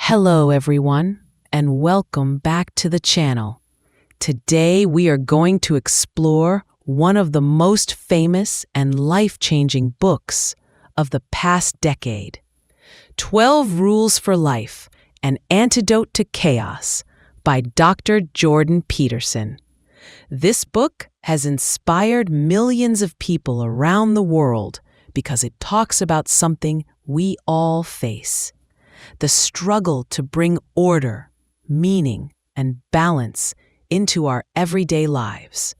Hello everyone, and welcome back to the channel. Today we are going to explore one of the most famous and life-changing books of the past decade, 12 Rules for Life, An Antidote to Chaos by Dr. Jordan Peterson. This book has inspired millions of people around the world because it talks about something we all face: the struggle to bring order, meaning, and balance into our everyday lives.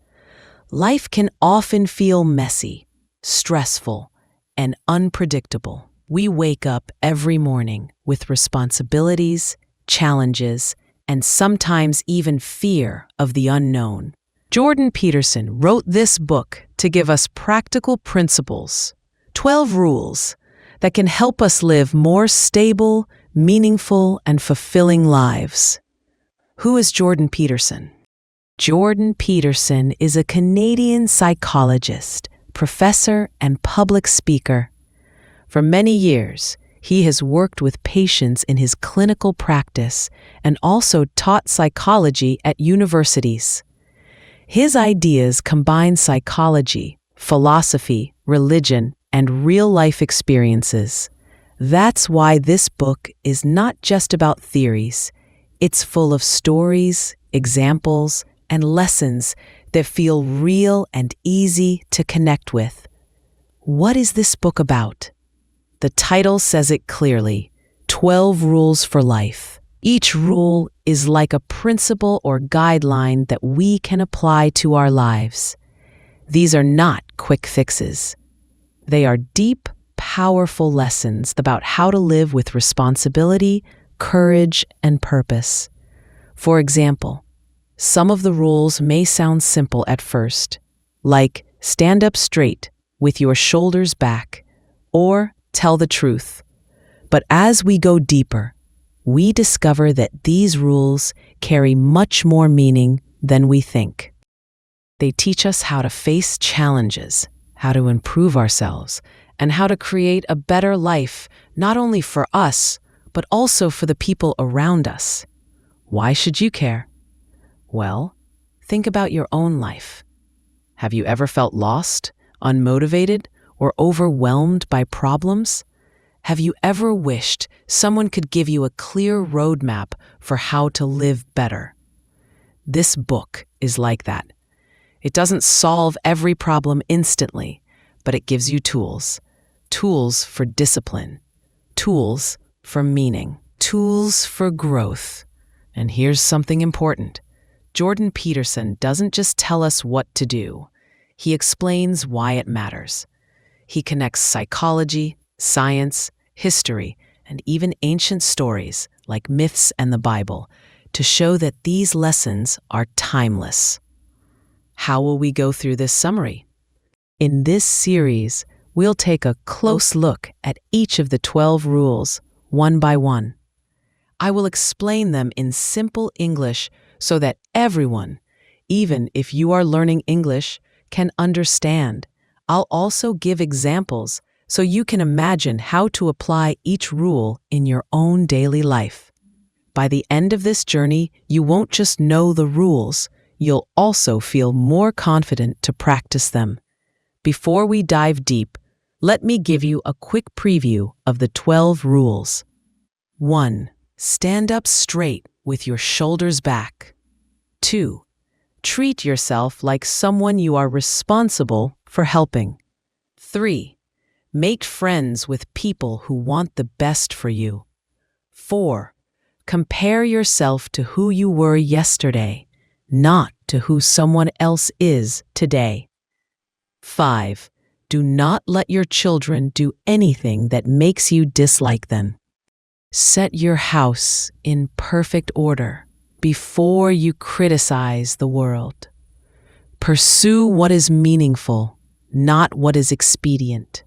Life can often feel messy, stressful, and unpredictable. We wake up every morning with responsibilities, challenges, and sometimes even fear of the unknown. Jordan Peterson wrote this book to give us practical principles, 12 rules, that can help us live more stable, meaningful, and fulfilling lives. Who is Jordan Peterson? Jordan Peterson is a Canadian psychologist, professor, and public speaker. For many years, he has worked with patients in his clinical practice and also taught psychology at universities. His ideas combine psychology, philosophy, religion, and real-life experiences. That's why this book is not just about theories. It's full of stories, examples, and lessons that feel real and easy to connect with. What is this book about? The title says it clearly: 12 Rules for Life. Each rule is like a principle or guideline that we can apply to our lives. These are not quick fixes. They are deep, powerful lessons about how to live with responsibility, courage, and purpose. For example, some of the rules may sound simple at first, like stand up straight with your shoulders back, or tell the truth. But as we go deeper, we discover that these rules carry much more meaning than we think. They teach us how to face challenges, how to improve ourselves, and how to create a better life, not only for us, but also for the people around us. Why should you care? Well, think about your own life. Have you ever felt lost, unmotivated, or overwhelmed by problems? Have you ever wished someone could give you a clear roadmap for how to live better? This book is like that. It doesn't solve every problem instantly, but it gives you tools. Tools for discipline. Tools for meaning. Tools for growth. And here's something important. Jordan Peterson doesn't just tell us what to do. He explains why it matters. He connects psychology, science, history, and even ancient stories like myths and the Bible to show that these lessons are timeless. How will we go through this summary? In this series, we'll take a close look at each of the 12 rules, one by one. I will explain them in simple English so that everyone, even if you are learning English, can understand. I'll also give examples so you can imagine how to apply each rule in your own daily life. By the end of this journey, you won't just know the rules, you'll also feel more confident to practice them. Before we dive deep, let me give you a quick preview of the 12 rules. 1. Stand up straight with your shoulders back. 2. Treat yourself like someone you are responsible for helping. 3. Make friends with people who want the best for you. 4. Compare yourself to who you were yesterday, not to who someone else is today. 5. Do not let your children do anything that makes you dislike them. Set your house in perfect order before you criticize the world. Pursue what is meaningful, not what is expedient.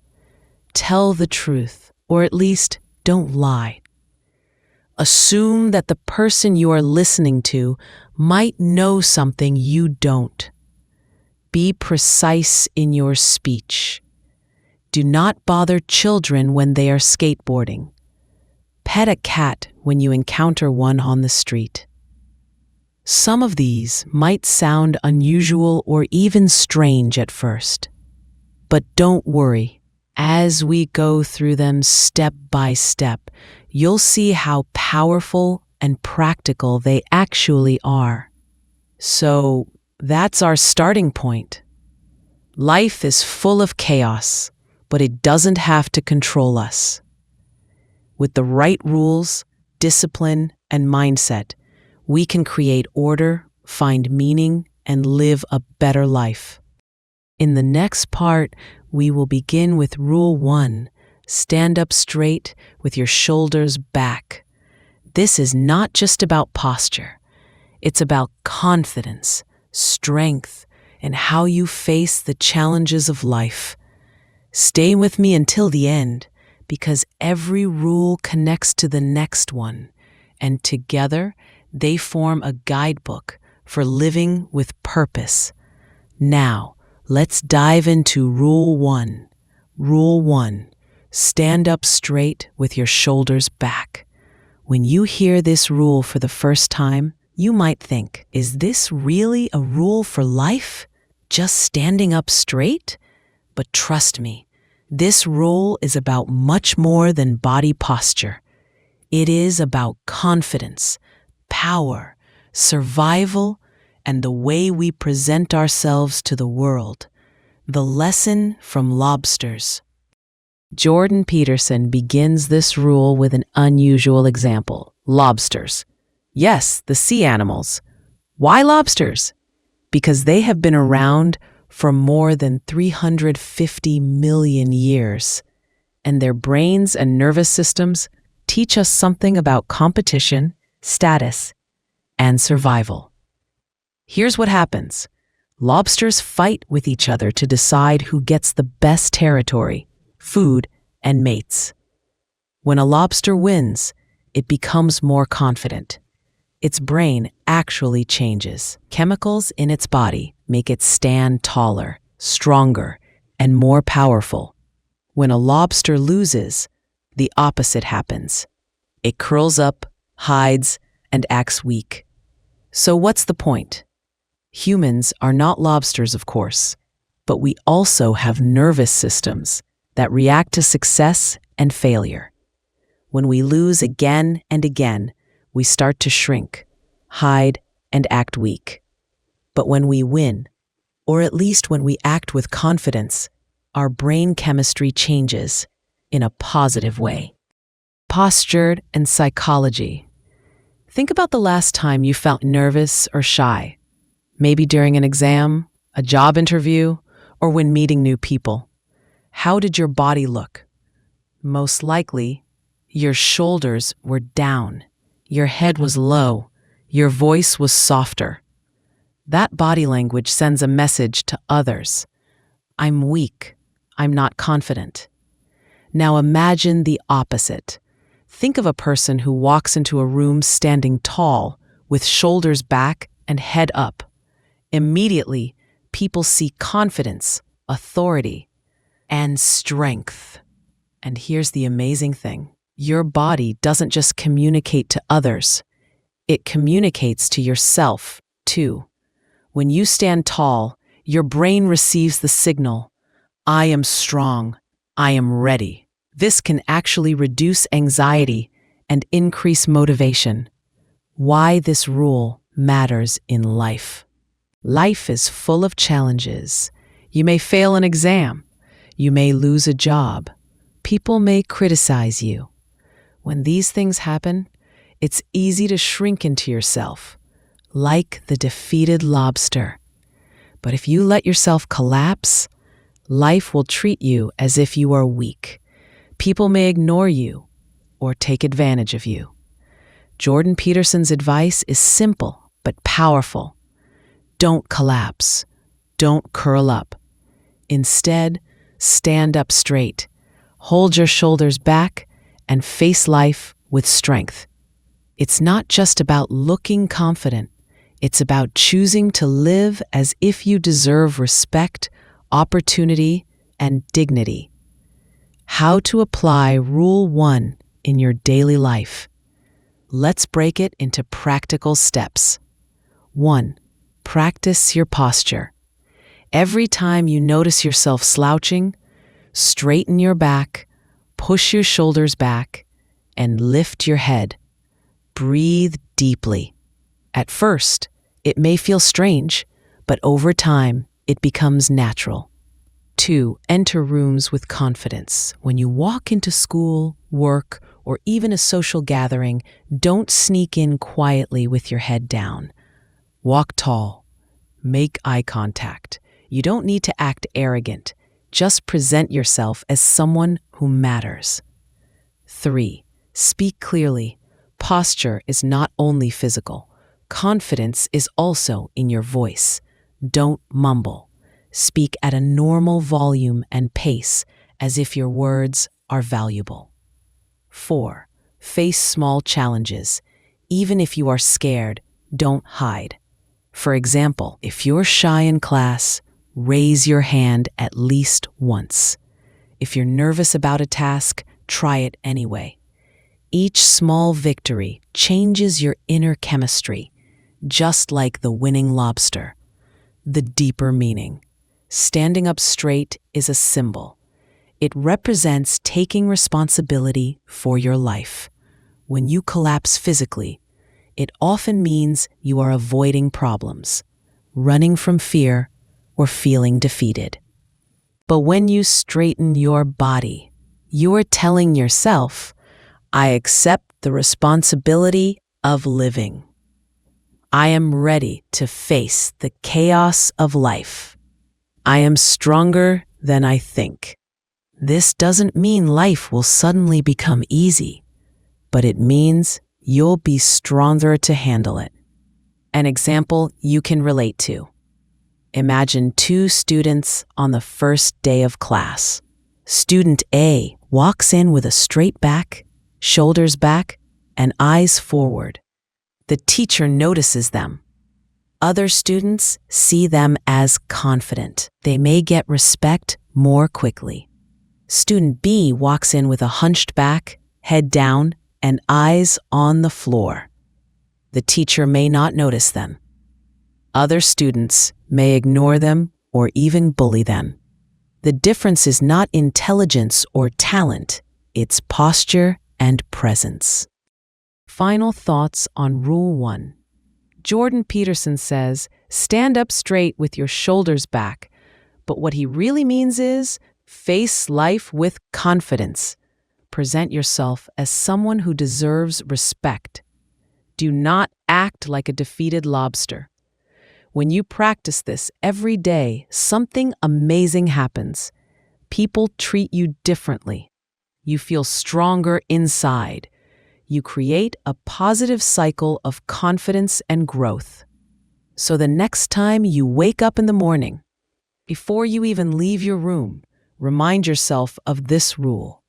Tell the truth, or at least don't lie. Assume that the person you are listening to might know something you don't. Be precise in your speech. Do not bother children when they are skateboarding. Pet a cat when you encounter one on the street. Some of these might sound unusual or even strange at first. But don't worry. As we go through them step by step, you'll see how powerful and practical they actually are. So that's our starting point. Life is full of chaos, but it doesn't have to control us. With the right rules, discipline, and mindset, we can create order, find meaning, and live a better life. In the next part, we will begin with Rule 1. Stand up straight with your shoulders back. This is not just about posture. It's about confidence, strength, and how you face the challenges of life. Stay with me until the end, because every rule connects to the next one, and together they form a guidebook for living with purpose. Now, let's dive into Rule 1. Rule 1. Stand up straight with your shoulders back. When you hear this rule for the first time, you might think, is this really a rule for life? Just standing up straight? But trust me, this rule is about much more than body posture. It is about confidence, power, survival, and the way we present ourselves to the world. The lesson from lobsters. Jordan Peterson begins this rule with an unusual example. Lobsters. Yes, the sea animals. Why lobsters? Because they have been around for more than 350 million years, and their brains and nervous systems teach us something about competition, status, and survival. Here's what happens. Lobsters fight with each other to decide who gets the best territory, food, and mates. When a lobster wins, it becomes more confident. Its brain actually changes. Chemicals in its body make it stand taller, stronger, and more powerful. When a lobster loses, the opposite happens. It curls up, hides, and acts weak. So what's the point? Humans are not lobsters, of course, but we also have nervous systems that react to success and failure. When we lose again and again, we start to shrink, hide, and act weak. But when we win, or at least when we act with confidence, our brain chemistry changes in a positive way. Posture and psychology. Think about the last time you felt nervous or shy. Maybe during an exam, a job interview, or when meeting new people. How did your body look? Most likely, your shoulders were down, your head was low, your voice was softer. That body language sends a message to others. I'm weak. I'm not confident. Now imagine the opposite. Think of a person who walks into a room standing tall, with shoulders back and head up. Immediately, people see confidence, authority, and strength. And here's the amazing thing. Your body doesn't just communicate to others. It communicates to yourself, too. When you stand tall, your brain receives the signal, I am strong, I am ready. This can actually reduce anxiety and increase motivation. Why this rule matters in life. Life is full of challenges. You may fail an exam. You may lose a job. People may criticize you. When these things happen, it's easy to shrink into yourself, like the defeated lobster. But if you let yourself collapse, life will treat you as if you are weak. People may ignore you or take advantage of you. Jordan Peterson's advice is simple but powerful. Don't collapse. Don't curl up. Instead, stand up straight. Hold your shoulders back and face life with strength. It's not just about looking confident. It's about choosing to live as if you deserve respect, opportunity, and dignity. How to apply Rule 1 in your daily life. Let's break it into practical steps. 1. Practice your posture. Every time you notice yourself slouching, straighten your back, push your shoulders back, and lift your head. Breathe deeply. At first, it may feel strange, but over time, it becomes natural. 2. Enter rooms with confidence. When you walk into school, work, or even a social gathering, don't sneak in quietly with your head down. Walk tall. Make eye contact. You don't need to act arrogant. Just present yourself as someone who matters. 3. Speak clearly. Posture is not only physical. Confidence is also in your voice. Don't mumble. Speak at a normal volume and pace, as if your words are valuable. 4. Face small challenges. Even if you are scared, don't hide. For example, if you're shy in class, raise your hand at least once. If you're nervous about a task, try it anyway. Each small victory changes your inner chemistry, just like the winning lobster. The deeper meaning. Standing up straight is a symbol. It represents taking responsibility for your life. When you collapse physically, it often means you are avoiding problems, running from fear, or feeling defeated. But when you straighten your body, you are telling yourself, I accept the responsibility of living. I am ready to face the chaos of life. I am stronger than I think. This doesn't mean life will suddenly become easy, but it means you'll be stronger to handle it. An example you can relate to. Imagine 2 students on the first day of class. Student A walks in with a straight back, shoulders back, and eyes forward. The teacher notices them. Other students see them as confident. They may get respect more quickly. Student B walks in with a hunched back, head down, and eyes on the floor. The teacher may not notice them. Other students may ignore them or even bully them. The difference is not intelligence or talent, it's posture and presence. Final thoughts on Rule 1. Jordan Peterson says, stand up straight with your shoulders back, but what he really means is face life with confidence. Present yourself as someone who deserves respect. Do not act like a defeated lobster. When you practice this every day, something amazing happens. People treat you differently. You feel stronger inside. You create a positive cycle of confidence and growth. So the next time you wake up in the morning, before you even leave your room, remind yourself of this rule.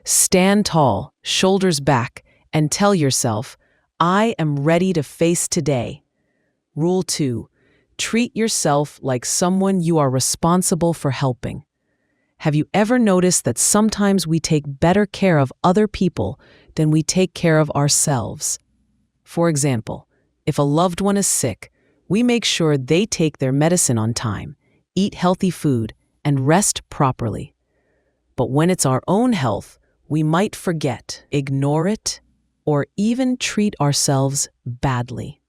Stand tall, shoulders back, and tell yourself, I am ready to face today. Rule 2. Treat yourself like someone you are responsible for helping. Have you ever noticed that sometimes we take better care of other people than we take care of ourselves? For example, if a loved one is sick, we make sure they take their medicine on time, eat healthy food, and rest properly. But when it's our own health, we might forget, ignore it, or even treat ourselves badly.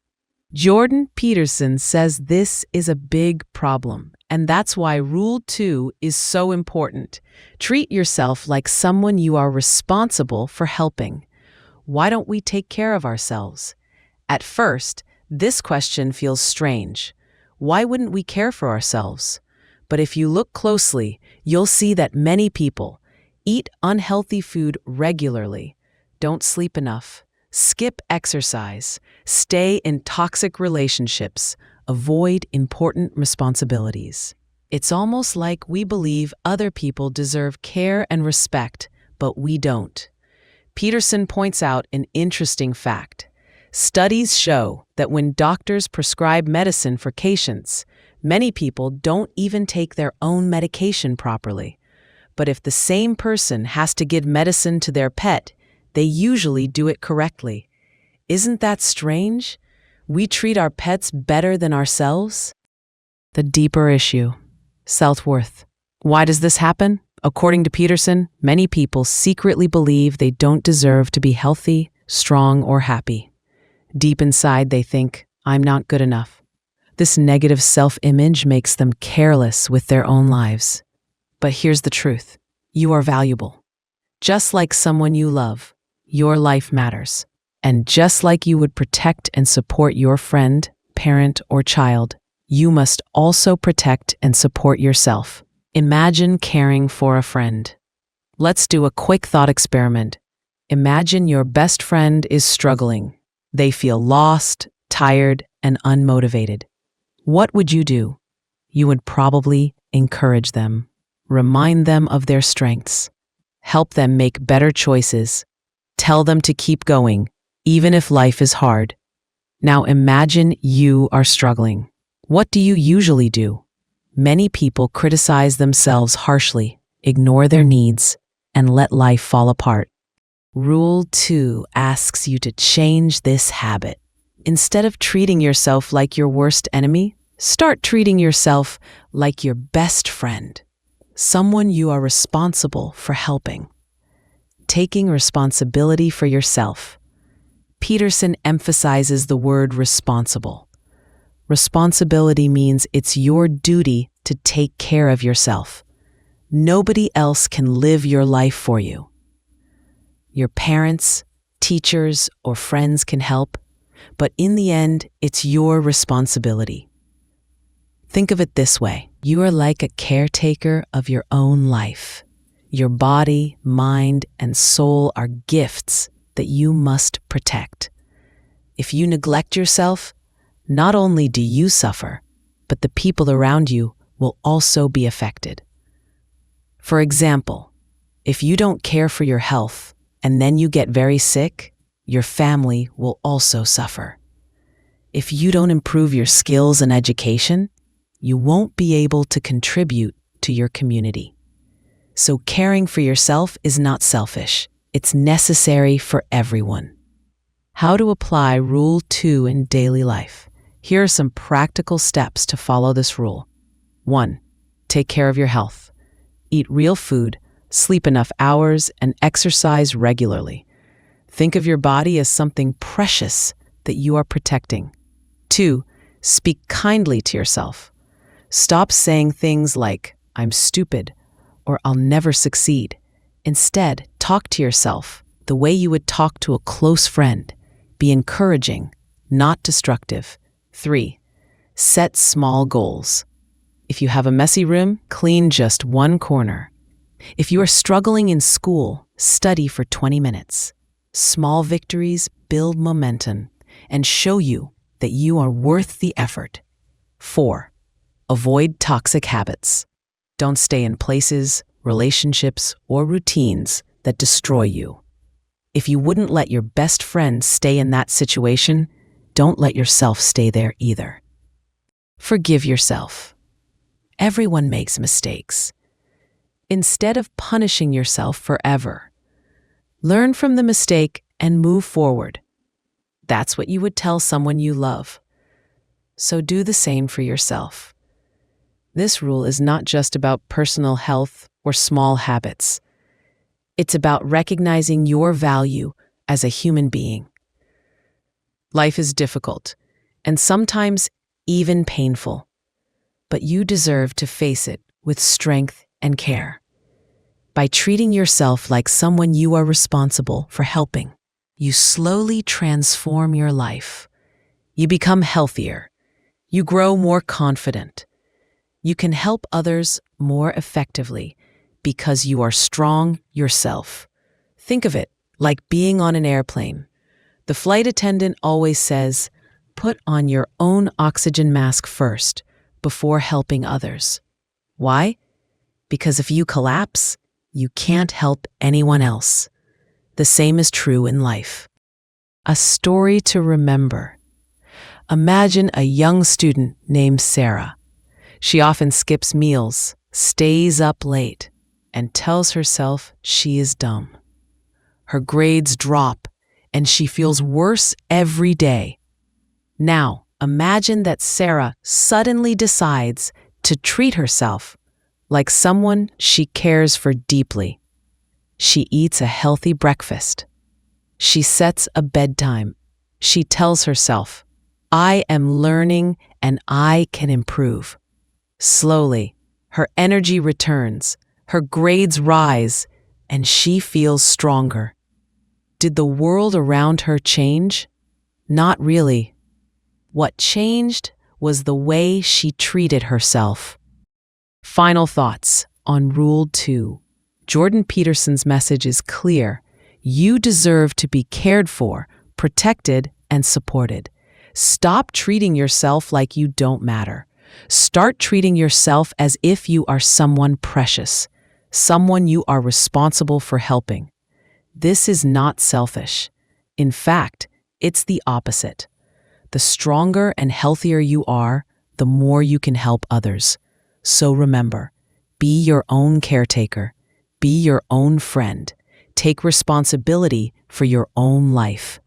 Jordan Peterson says this is a big problem, and that's why Rule 2 is so important. Treat yourself like someone you are responsible for helping. Why don't we take care of ourselves? At first, this question feels strange. Why wouldn't we care for ourselves? But if you look closely, you'll see that many people eat unhealthy food regularly, don't sleep enough, skip exercise, stay in toxic relationships, avoid important responsibilities. It's almost like we believe other people deserve care and respect, but we don't. Peterson points out an interesting fact. Studies show that when doctors prescribe medicine for patients, many people don't even take their own medication properly. But if the same person has to give medicine to their pet, they usually do it correctly. Isn't that strange? We treat our pets better than ourselves? The deeper issue, self-worth. Why does this happen? According to Peterson, many people secretly believe they don't deserve to be healthy, strong, or happy. Deep inside, they think, I'm not good enough. This negative self-image makes them careless with their own lives. But here's the truth. You are valuable. Just like someone you love, your life matters. And just like you would protect and support your friend, parent, or child, you must also protect and support yourself. Imagine caring for a friend. Let's do a quick thought experiment. Imagine your best friend is struggling. They feel lost, tired, and unmotivated. What would you do? You would probably encourage them, remind them of their strengths, help them make better choices, tell them to keep going, even if life is hard. Now imagine you are struggling. What do you usually do? Many people criticize themselves harshly, ignore their needs, and let life fall apart. Rule 2 asks you to change this habit. Instead of treating yourself like your worst enemy, start treating yourself like your best friend, someone you are responsible for helping. Taking responsibility for yourself. Peterson emphasizes the word responsible. Responsibility means it's your duty to take care of yourself. Nobody else can live your life for you. Your parents, teachers, or friends can help, but in the end, it's your responsibility. Think of it this way. You are like a caretaker of your own life. Your body, mind, and soul are gifts that you must protect. If you neglect yourself, not only do you suffer, but the people around you will also be affected. For example, if you don't care for your health and then you get very sick, your family will also suffer. If you don't improve your skills and education, you won't be able to contribute to your community. So caring for yourself is not selfish. It's necessary for everyone. How to apply Rule 2 in daily life. Here are some practical steps to follow this rule. 1. Take care of your health. Eat real food, sleep enough hours, and exercise regularly. Think of your body as something precious that you are protecting. 2. Speak kindly to yourself. Stop saying things like, I'm stupid, or I'll never succeed. Instead, talk to yourself the way you would talk to a close friend. Be encouraging, not destructive. 3. Set small goals. If you have a messy room, clean just one corner. If you are struggling in school, study for 20 minutes. Small victories build momentum and show you that you are worth the effort. 4. Avoid toxic habits. Don't stay in places, relationships, or routines that destroy you. If you wouldn't let your best friend stay in that situation, don't let yourself stay there either. Forgive yourself. Everyone makes mistakes. Instead of punishing yourself forever, learn from the mistake and move forward. That's what you would tell someone you love. So do the same for yourself. This rule is not just about personal health or small habits. It's about recognizing your value as a human being. Life is difficult, and sometimes even painful, but you deserve to face it with strength and care. By treating yourself like someone you are responsible for helping, you slowly transform your life. You become healthier. You grow more confident. You can help others more effectively because you are strong yourself. Think of it like being on an airplane. The flight attendant always says, put on your own oxygen mask first before helping others. Why? Because if you collapse, you can't help anyone else. The same is true in life. A story to remember. Imagine a young student named Sarah. She often skips meals, stays up late, and tells herself she is dumb. her grades drop, and she feels worse every day. Now, imagine that Sarah suddenly decides to treat herself like someone she cares for deeply. She eats a healthy breakfast. She sets a bedtime. She tells herself, I am learning and I can improve. Slowly, her energy returns, her grades rise, and she feels stronger. Did the world around her change? Not really. What changed was the way she treated herself. Final thoughts on Rule 2. Jordan Peterson's message is clear. You deserve to be cared for, protected, and supported. Stop treating yourself like you don't matter. Start treating yourself as if you are someone precious, someone you are responsible for helping. This is not selfish. In fact, it's the opposite. The stronger and healthier you are, the more you can help others. So remember, be your own caretaker. Be your own friend. Take responsibility for your own life.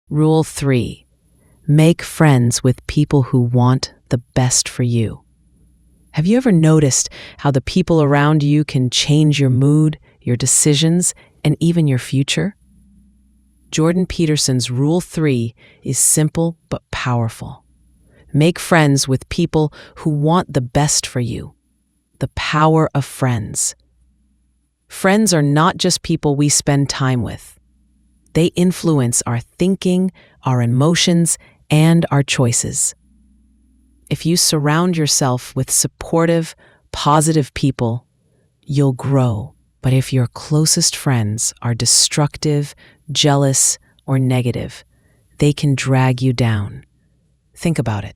Rule 3. Make friends with people who want the best for you. Have you ever noticed how the people around you can change your mood, your decisions, and even your future? Jordan Peterson's Rule 3 is simple but powerful. Make friends with people who want the best for you. The power of friends. Friends are not just people we spend time with. They influence our thinking, our emotions, and our choices. If you surround yourself with supportive, positive people, you'll grow. But if your closest friends are destructive, jealous, or negative, they can drag you down. Think about it.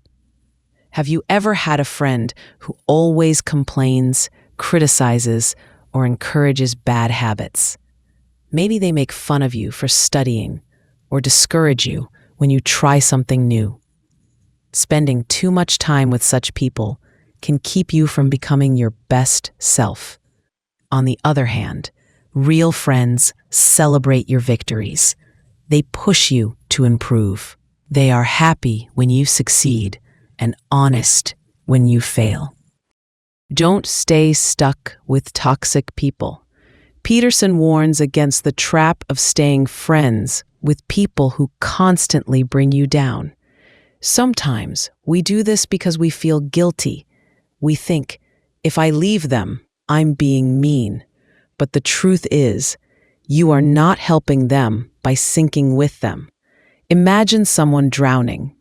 Have you ever had a friend who always complains, criticizes, or encourages bad habits? Maybe they make fun of you for studying or discourage you when you try something new. Spending too much time with such people can keep you from becoming your best self. On the other hand, real friends celebrate your victories. They push you to improve. They are happy when you succeed and honest when you fail. Don't stay stuck with toxic people. Peterson warns against the trap of staying friends with people who constantly bring you down. Sometimes we do this because we feel guilty. We think, if I leave them, I'm being mean. But the truth is, you are not helping them by sinking with them. Imagine someone drowning.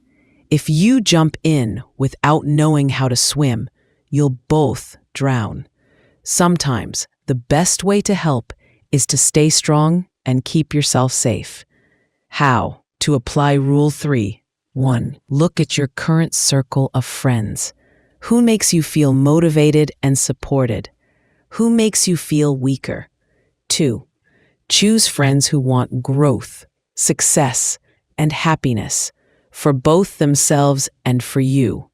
If you jump in without knowing how to swim, you'll both drown. Sometimes the best way to help is to stay strong and keep yourself safe. How? To apply Rule 3. 1. Look at your current circle of friends. Who makes you feel motivated and supported? Who makes you feel weaker? 2. Choose friends who want growth, success, and happiness for both themselves and for you.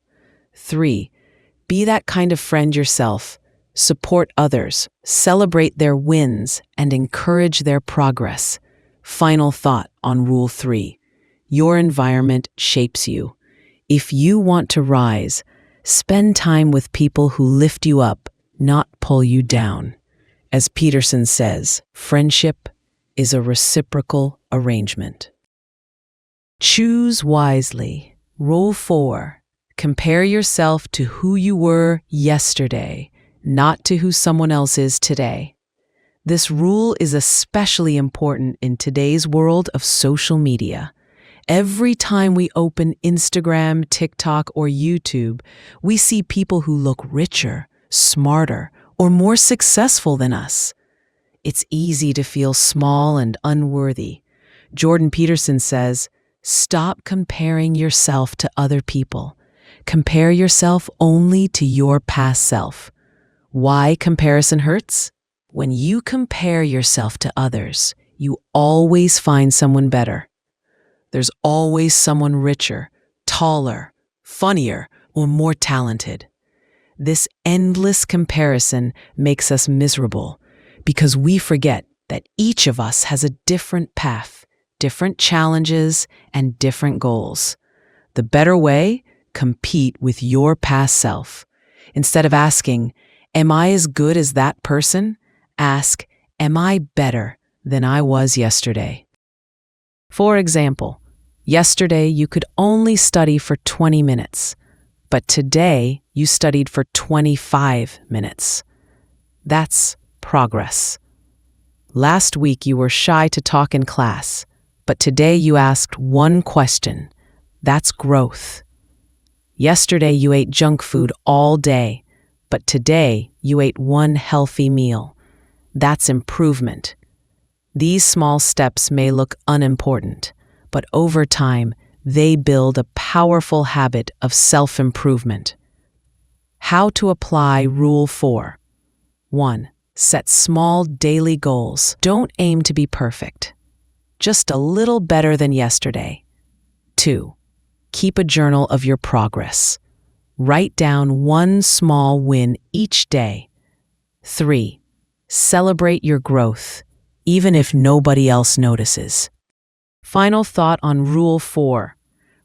3. Be that kind of friend yourself. Support others, celebrate their wins, and encourage their progress. Final thought on Rule 3. Your environment shapes you. If you want to rise, spend time with people who lift you up, not pull you down. As Peterson says, friendship is a reciprocal arrangement. Choose wisely. Rule 4. Compare yourself to who you were yesterday, not to who someone else is today. This rule is especially important in today's world of social media. Every time we open Instagram, TikTok, or YouTube, we see people who look richer, smarter, or more successful than us. It's easy to feel small and unworthy. Jordan Peterson says, stop comparing yourself to other people. Compare yourself only to your past self. Why comparison hurts? When you compare yourself to others, you always find someone better. There's always someone richer, taller, funnier, or more talented. This endless comparison makes us miserable because we forget that each of us has a different path, different challenges, and different goals. The better way? Compete with your past self. Instead of asking, am I as good as that person? Ask, am I better than I was yesterday? For example, yesterday you could only study for 20 minutes, but today you studied for 25 minutes. That's progress. Last week you were shy to talk in class, but today you asked one question. That's growth. Yesterday you ate junk food all day, but today you ate one healthy meal. That's improvement. These small steps may look unimportant, but over time, they build a powerful habit of self-improvement. How to apply Rule 4. 1. Set small daily goals. Don't aim to be perfect. Just a little better than yesterday. 2. Keep a journal of your progress. Write down one small win each day. 3. Celebrate your growth, even if nobody else notices. Final thought on Rule 4.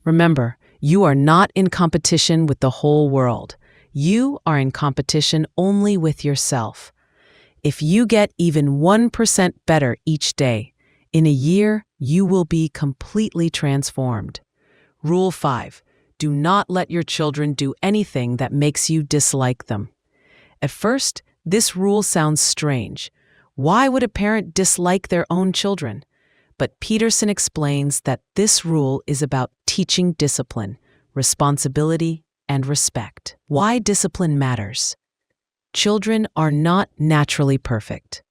Remember, you are not in competition with the whole world. You are in competition only with yourself. If you get even 1% better each day, in a year, you will be completely transformed. Rule 5. Do not let your children do anything that makes you dislike them. At first, this rule sounds strange. Why would a parent dislike their own children? But Peterson explains that this rule is about teaching discipline, responsibility, and respect. Why discipline matters. Children are not naturally perfect.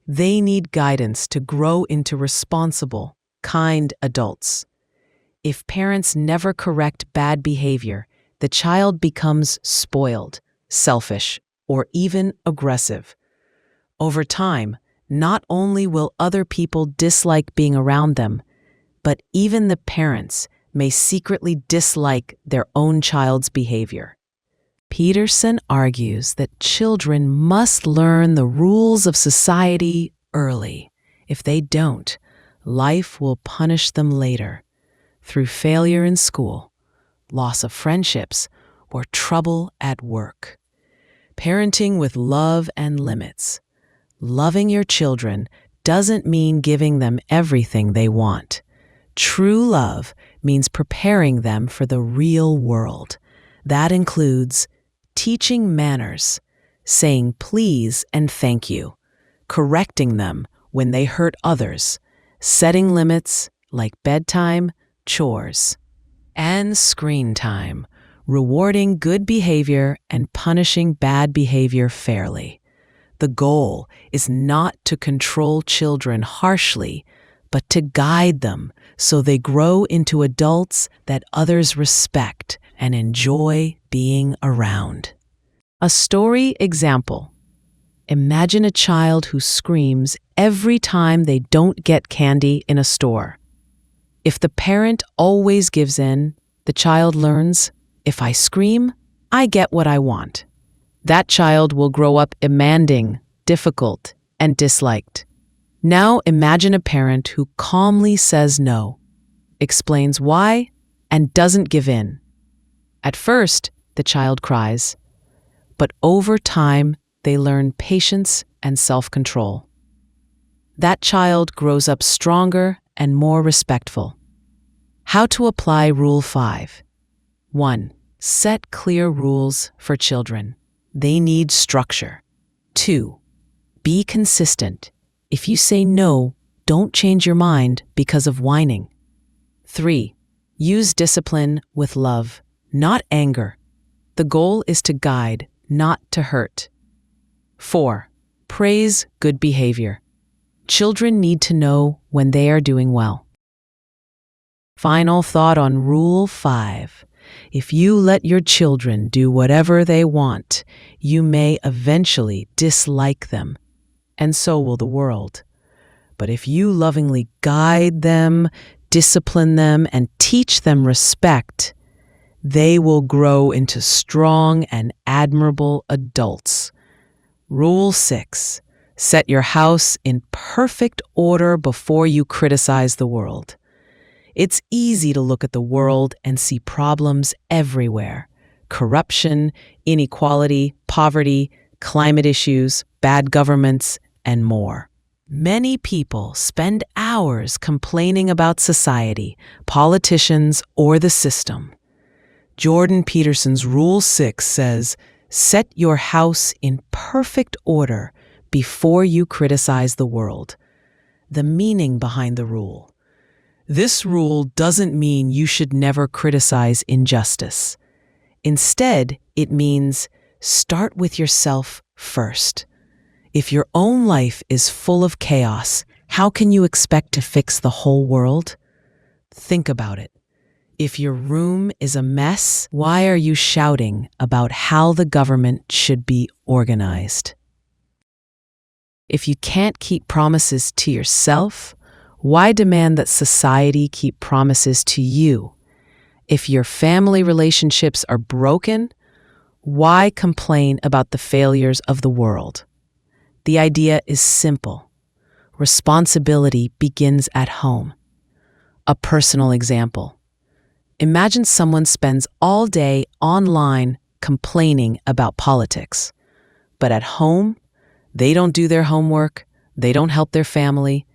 They need guidance to grow into responsible, kind adults. If parents never correct bad behavior, the child becomes spoiled, selfish, or even aggressive. Over time, not only will other people dislike being around them, but even the parents may secretly dislike their own child's behavior. Peterson argues that children must learn the rules of society early. If they don't, life will punish them later through failure in school, loss of friendships, or trouble at work. Parenting with love and limits. Loving your children doesn't mean giving them everything they want. True love means preparing them for the real world. That includes teaching manners, saying please and thank you, correcting them when they hurt others, setting limits like bedtime, chores, and screen time, rewarding good behavior and punishing bad behavior fairly. The goal is not to control children harshly, but to guide them so they grow into adults that others respect and enjoy being around. A story example. Imagine a child who screams every time they don't get candy in a store. If the parent always gives in, the child learns, if I scream, I get what I want. That child will grow up demanding, difficult, and disliked. Now imagine a parent who calmly says no, explains why, and doesn't give in. At first, the child cries, but over time, they learn patience and self-control. That child grows up stronger and more respectful. How to apply Rule 5. 1. Set clear rules for children. They need structure. 2. Be consistent. If you say no, don't change your mind because of whining. 3. Use discipline with love, not anger. The goal is to guide, not to hurt. 4. Praise good behavior. Children need to know when they are doing well. Final thought on Rule 5. If you let your children do whatever they want, you may eventually dislike them, and so will the world. But if you lovingly guide them, discipline them, and teach them respect, they will grow into strong and admirable adults. Rule 6. Set your house in perfect order before you criticize the world. It's easy to look at the world and see problems everywhere: corruption, inequality, poverty, climate issues, bad governments, and more. Many people spend hours complaining about society, politicians, or the system. Jordan Peterson's Rule 6 says, "Set your house in perfect order before you criticize the world." The meaning behind the rule: this rule doesn't mean you should never criticize injustice. Instead, it means start with yourself first. If your own life is full of chaos, how can you expect to fix the whole world? Think about it. If your room is a mess, why are you shouting about how the government should be organized? If you can't keep promises to yourself, why demand that society keep promises to you? If your family relationships are broken, why complain about the failures of the world? The idea is simple. Responsibility begins at home. A personal example. Imagine someone spends all day online complaining about politics, but at home, they don't do their homework, they don't help their family,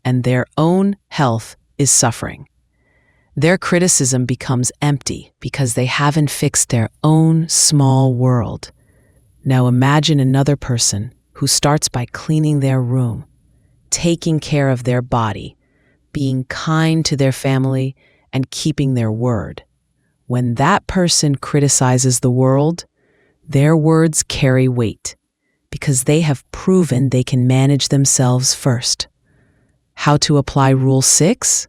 and their own health is suffering. Their criticism becomes empty because they haven't fixed their own small world. Now imagine another person who starts by cleaning their room, taking care of their body, being kind to their family, and keeping their word. When that person criticizes the world, their words carry weight because they have proven they can manage themselves first. How to apply Rule 6?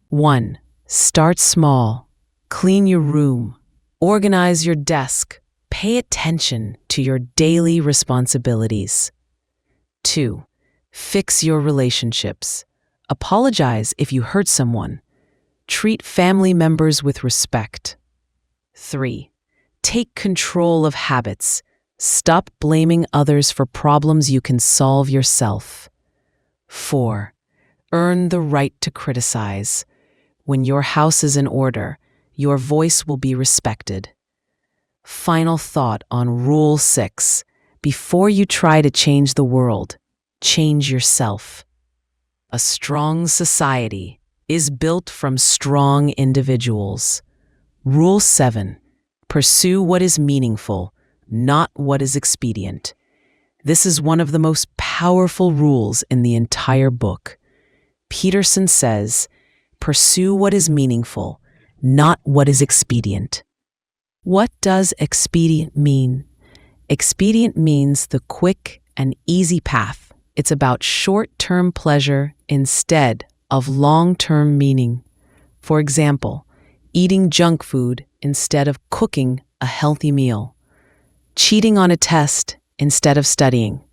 1. Start small. Clean your room. Organize your desk. Pay attention to your daily responsibilities. 2. Fix your relationships. Apologize if you hurt someone. Treat family members with respect. 3. Take control of habits. Stop blaming others for problems you can solve yourself. 4. Earn the right to criticize. When your house is in order, your voice will be respected. Final thought on Rule 6. Before you try to change the world, change yourself. A strong society is built from strong individuals. Rule 7. Pursue what is meaningful, not what is expedient. This is one of the most powerful rules in the entire book. Peterson says, pursue what is meaningful, not what is expedient. What does expedient mean? Expedient means the quick and easy path. It's about short-term pleasure instead of long-term meaning. For example, eating junk food instead of cooking a healthy meal, cheating on a test instead of studying,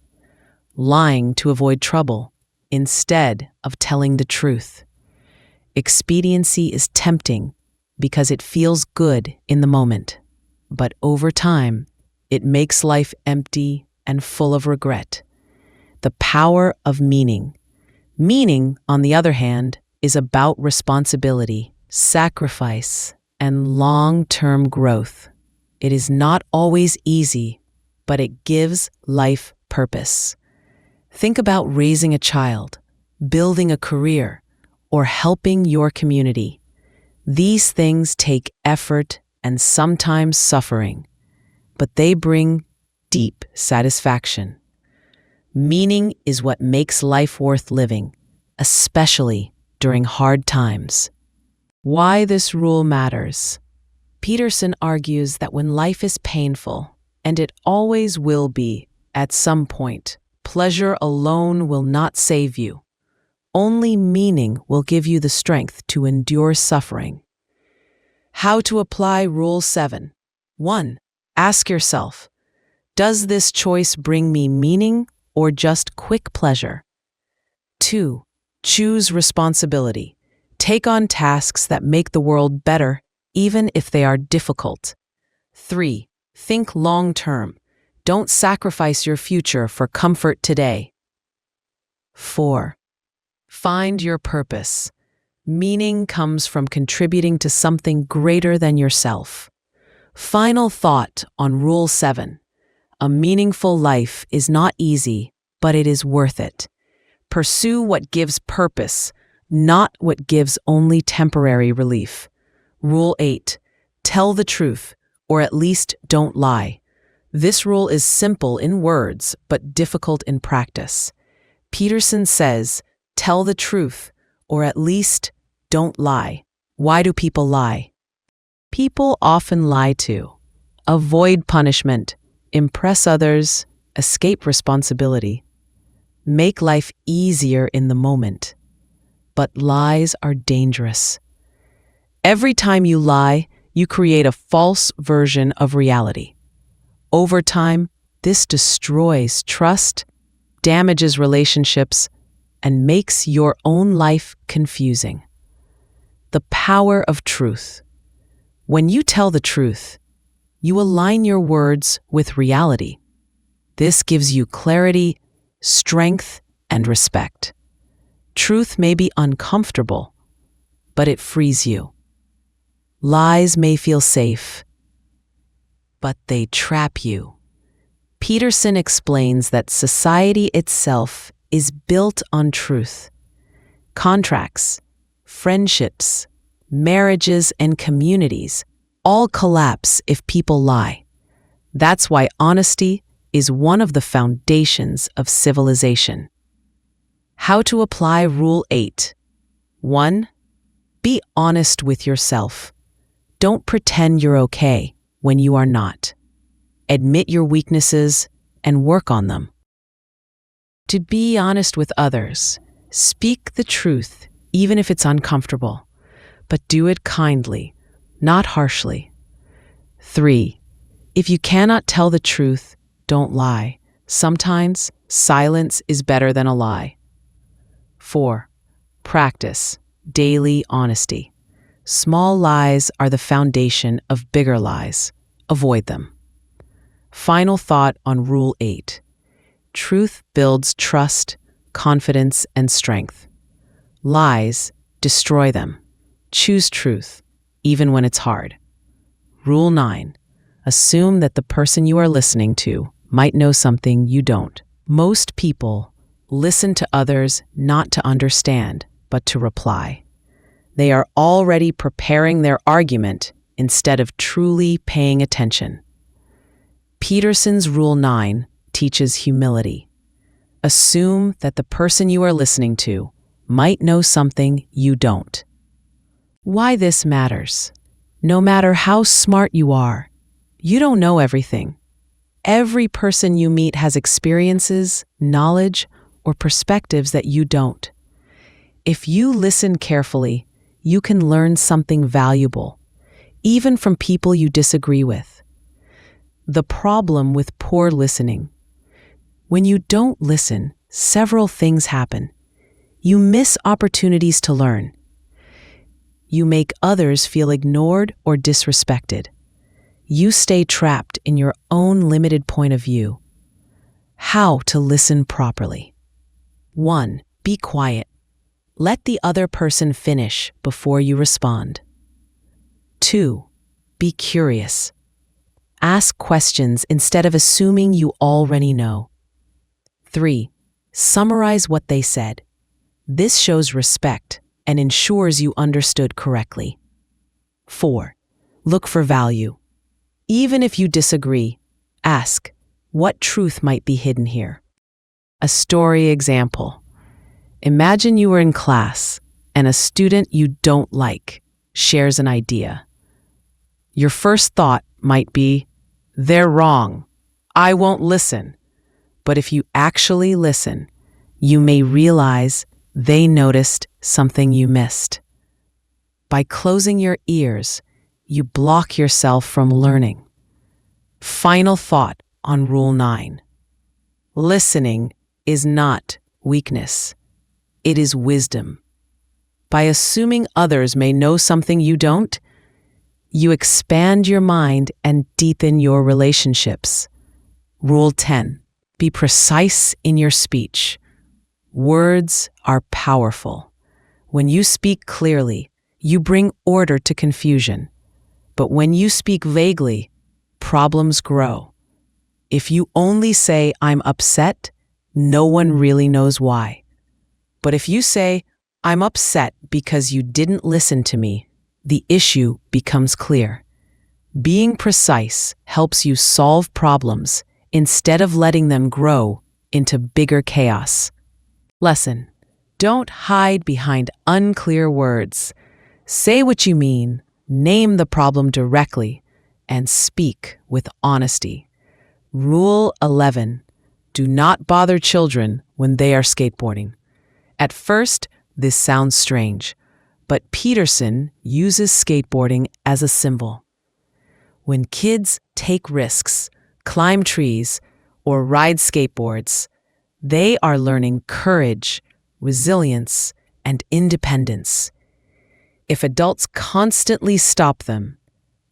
lying to avoid trouble instead of telling the truth. Expediency is tempting because it feels good in the moment, but over time, it makes life empty and full of regret. The power of meaning. Meaning, on the other hand, is about responsibility, sacrifice, and long-term growth. It is not always easy, but it gives life purpose. Think about raising a child, building a career, or helping your community. These things take effort and sometimes suffering, but they bring deep satisfaction. Meaning is what makes life worth living, especially during hard times. Why this rule matters. Peterson argues that when life is painful, and it always will be at some point, pleasure alone will not save you. Only meaning will give you the strength to endure suffering. How to apply Rule 7. 1. Ask yourself, does this choice bring me meaning or just quick pleasure? 2. Choose responsibility. Take on tasks that make the world better, even if they are difficult. 3. Think long-term. Don't sacrifice your future for comfort today. 4. Find your purpose. Meaning comes from contributing to something greater than yourself. Final thought on Rule 7. A meaningful life is not easy, but it is worth it. Pursue what gives purpose, not what gives only temporary relief. Rule 8. Tell the truth, or at least don't lie. This rule is simple in words, but difficult in practice. Peterson says, tell the truth, or at least don't lie. Why do people lie? People often lie to avoid punishment, impress others, escape responsibility, make life easier in the moment. But lies are dangerous. Every time you lie, you create a false version of reality. Over time, this destroys trust, damages relationships, and makes your own life confusing. The power of truth. When you tell the truth, you align your words with reality. This gives you clarity, strength, and respect. Truth may be uncomfortable, but it frees you. Lies may feel safe, but they trap you. Peterson explains that society itself is built on truth. Contracts, friendships, marriages, and communities all collapse if people lie. That's why honesty is one of the foundations of civilization. How to apply Rule 8. 1. Be honest with yourself. Don't pretend you're okay when you are not. Admit your weaknesses and work on them. To be honest with others, speak the truth, even if it's uncomfortable, but do it kindly, not harshly. 3. If you cannot tell the truth, don't lie. Sometimes silence is better than a lie. 4. Practice daily honesty. Small lies are the foundation of bigger lies. Avoid them. Final thought on Rule 8. Truth builds trust, confidence, and strength. Lies destroy them. Choose truth, even when it's hard. Rule 9. Assume that the person you are listening to might know something you don't. Most people listen to others not to understand, but to reply. They are already preparing their argument instead of truly paying attention. Peterson's Rule 9 teaches humility. Assume that the person you are listening to might know something you don't. Why this matters? No matter how smart you are, you don't know everything. Every person you meet has experiences, knowledge, or perspectives that you don't. If you listen carefully, you can learn something valuable, even from people you disagree with. The problem with poor listening. When you don't listen, several things happen. You miss opportunities to learn. You make others feel ignored or disrespected. You stay trapped in your own limited point of view. How to listen properly. 1. Be quiet. Let the other person finish before you respond. 2. Be curious. Ask questions instead of assuming you already know. 3. Summarize what they said. This shows respect and ensures you understood correctly. 4. Look for value. Even if you disagree, ask, what truth might be hidden here? A story example. Imagine you were in class and a student you don't like shares an idea. Your first thought might be, they're wrong. I won't listen. But if you actually listen, you may realize they noticed something you missed. By closing your ears, you block yourself from learning. Final thought on Rule 9. Listening is not weakness. It is wisdom. By assuming others may know something you don't, you expand your mind and deepen your relationships. Rule 10. Be precise in your speech. Words are powerful. When you speak clearly, you bring order to confusion. But when you speak vaguely, problems grow. If you only say, "I'm upset," no one really knows why. But if you say, "I'm upset because you didn't listen to me," the issue becomes clear. Being precise helps you solve problems instead of letting them grow into bigger chaos. Lesson: don't hide behind unclear words. Say what you mean, name the problem directly, and speak with honesty. Rule 11: do not bother children when they are skateboarding. At first, this sounds strange, but Peterson uses skateboarding as a symbol. When kids take risks, climb trees, or ride skateboards, they are learning courage, resilience, and independence. If adults constantly stop them,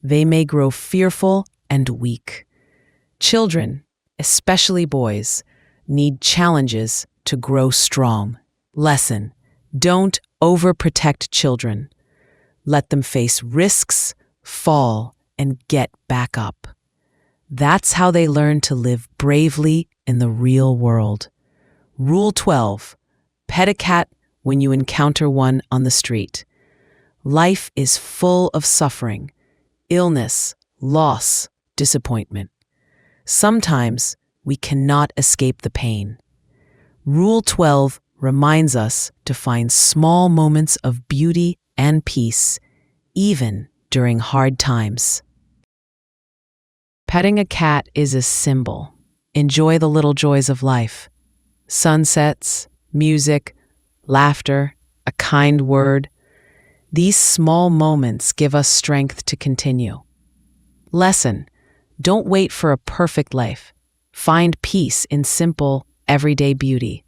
they may grow fearful and weak. Children, especially boys, need challenges to grow strong. Lesson: don't overprotect children. Let them face risks, fall, and get back up. That's how they learn to live bravely in the real world. Rule 12: pet a cat when you encounter one on the street. Life is full of suffering, illness, loss, disappointment. Sometimes we cannot escape the pain. Rule 12 reminds us to find small moments of beauty and peace, even during hard times. Petting a cat is a symbol. Enjoy the little joys of life. Sunsets, music, laughter, a kind word. These small moments give us strength to continue. Lesson: don't wait for a perfect life. Find peace in simple, everyday beauty,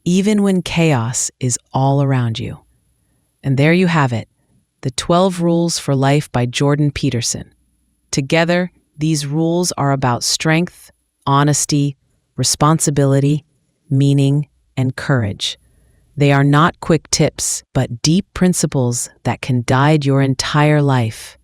even when chaos is all around you. And there you have it, the 12 Rules for Life by Jordan Peterson. Together, these rules are about strength, honesty, responsibility, meaning, and courage. They are not quick tips, but deep principles that can guide your entire life.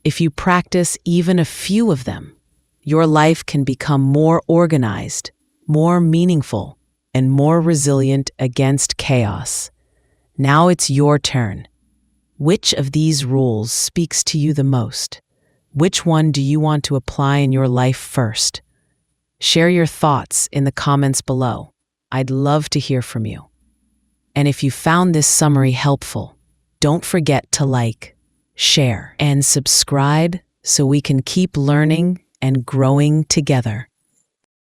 If you practice even a few of them, your life can become more organized, more meaningful, and more resilient against chaos. Now it's your turn. Which of these rules speaks to you the most? Which one do you want to apply in your life first? Share your thoughts in the comments below. I'd love to hear from you. And if you found this summary helpful, don't forget to like, share, and subscribe so we can keep learning and growing together.